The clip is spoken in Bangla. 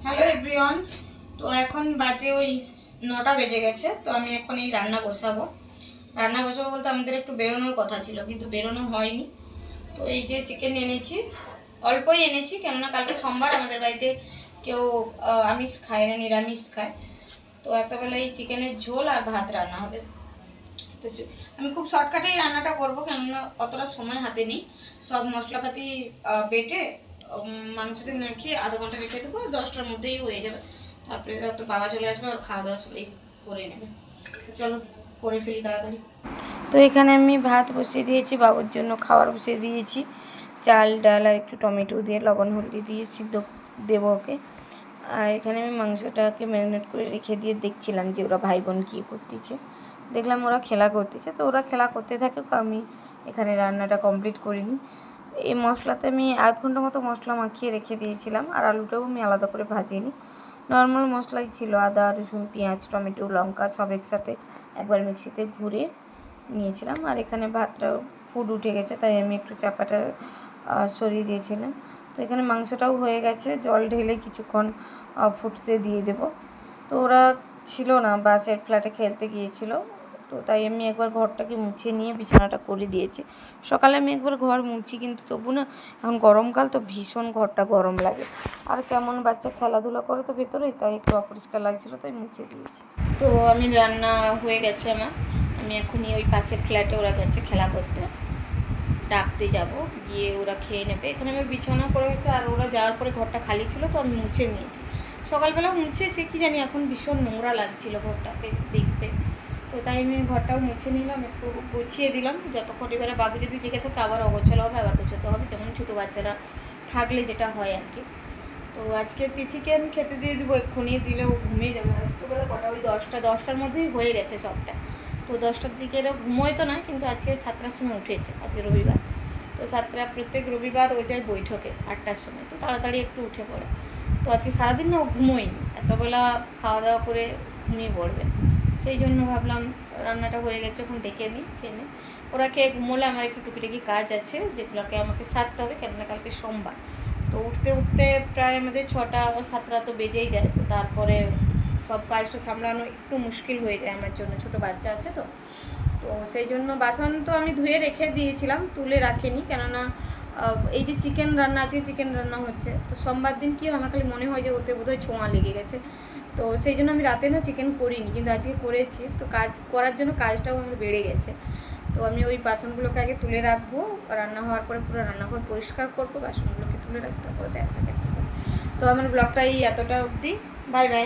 Hello everyone. তো এখন বাজে ওই 9টা বেজে গেছে। তো আমি এখন এই রান্না বসাবো বলতে আমাদের একটু বেরোনোর কথা ছিল, কিন্তু বেরোনো হয়নি। তো এই যে চিকেন এনেছি, অল্পই এনেছি, কেননা কালকে সোমবার আমাদের বাড়িতে কেউ আমিষ খায় না, নিরামিষ খায়। তো এতবেলা এই চিকেনের ঝোল আর ভাত রান্না হবে। তো আমি খুব শর্টকাটেই রান্নাটা করবো, কেননা অতটা সময় হাতে নেই। সব মশলাপাতি বেটে মাংসতে মেখে আধা ঘন্টা রেখে দেবো, 10টার মধ্যেই হয়ে যাবে। তারপরে তো বাবা চলে আসবে আর খাওয়া দাওয়া সবাই করে নেবে। তো চলো করে ফেলি তাড়াতাড়ি। তো এখানে আমি ভাত বসিয়ে দিয়েছি, বাবুর জন্য খাবার বসিয়ে দিয়েছি। চাল ডাল আর একটু টমেটো দিয়ে লবণ হলদি দিয়ে সিদ্ধ দেবো ওকে। আর এখানে আমি মাংসটাকে ম্যারিনেট করে রেখে দিয়ে দেখছিলাম যে ওরা ভাই বোন কী করতেছে। দেখলাম ওরা খেলা করতেছে, তো ওরা খেলা করতে থাকুক, আমি এখানে রান্নাটা কমপ্লিট করিনি। এই মশলাতে আমি আধ ঘন্টা মতো মশলা মাখিয়ে রেখে দিয়েছিলাম, আর আলুটাও আমি আলাদা করে ভাজিনি, নর্মাল মশলাই ছিল। আদা রসুন পেঁয়াজ টমেটো লঙ্কা সব একসাথে একবার মিক্সিতে ঘুরে নিয়েছিলাম। আর এখানে ভাতটাও ফুট উঠে গেছে, তাই আমি একটু চাপাটা সরিয়ে দিয়েছিলাম। তো এখানে মাংসটাও হয়ে গেছে, জল ঢেলে কিছুক্ষণ ফুটতে দিয়ে দেব। তো ওরা ছিল না, বাসের ফ্ল্যাটে খেলতে গিয়েছিল, তো তাই আমি একবার ঘরটাকে মুছে নিয়ে বিছানাটা করে দিয়েছি। সকালে আমি একবার ঘর মুছি, কিন্তু তবু না, এখন গরমকাল তো ভীষণ ঘরটা গরম লাগে, আর কেমন বাচ্চা খেলাধুলা করে তো ভেতরেই, তাই একটু অপরিষ্কার লাগছিলো, তাই মুছে দিয়েছি। তো আমি রান্না হয়ে গেছে আমার, আমি এখনই ওই পাশের ফ্ল্যাটে ওরা গেছে খেলা করতে, ডাকতে যাব, গিয়ে ওরা খেয়ে নেবে। এখানে আমি বিছানা করে হচ্ছে, আর ওরা যাওয়ার পরে ঘরটা খালি ছিল, তো আমি মুছে নিয়েছি। সকালবেলা মুছেছি, কি জানি এখন ভীষণ নোংরা লাগছিল ঘরটাকে দেখতে, তো তাই আমি ঘরটাও মুছে নিলাম, একটু গুছিয়ে দিলাম। যতক্ষণ এবারে বাবু যদি জেগে থাকে আবার অগোছালো হবে, আবার গোছাতে হবে, যেমন ছোটো বাচ্চারা থাকলে যেটা হয় আর কি। তো আজকে তিথিকে আমি খেতে দিয়ে দেবো, এক্ষুনি দিলে ও ঘুমিয়ে যাবে। একটুবেলা কটা ওই 10টার মধ্যেই হয়ে গেছে সবটা। তো 10টার দিকে এরা ঘুমোয় তো নয়, কিন্তু আজকে 7টার সময় উঠেছে, আজকে রবিবার। তো 7টা প্রত্যেক রবিবার ও যায় বৈঠকে 8টার সময়, তো তাড়াতাড়ি একটু উঠে পড়ে। তো আজকে সারাদিন না ও ঘুমোয়নি, এতবেলা খাওয়া দাওয়া করে ঘুমিয়ে পড়বে। সেই জন্য ভাবলাম রান্নাটা হয়ে গেছে, এখন ডেকে নিই, খেয়ে নিই। ওরা খেয়ে ঘুমোলে আমার একটু টুকিটাকি কাজ আছে, যেগুলোকে আমাকে সারতে হবে, কেননা কালকে সোমবার। তো উঠতে উঠতে প্রায় আমাদের 6টা বা 7টা তো বেজেই যায়। তো তারপরে সব কাজটা সামলানো একটু মুশকিল হয়ে যায় আমার জন্য, ছোটো বাচ্চা আছে তো। তো সেই জন্য বাসন তো আমি ধুয়ে রেখে দিয়েছিলাম, তুলে রাখিনি, কেননা এই যে চিকেন রান্না, আজকে চিকেন রান্না হচ্ছে, তো সোমবার দিন কি আমার খালি মনে হয় যে ওতে বোধহয় ছোঁয়া লেগে গেছে। তো সেই জন্য আমি রাতে না চিকেন করিনি, কিন্তু আজকে করেছি। তো কাজ করার জন্য কাজটাও আমার বেড়ে গেছে। তো আমি ওই বাসনগুলোকে আগে তুলে রাখবো, রান্না হওয়ার পরে পুরো রান্নাঘর পরিষ্কার করবো, বাসনগুলোকে তুলে রাখতে হবে, দেখা যাক কী করে। তো আমার ব্লগটা এই এতটা অবধি, বাই বাই।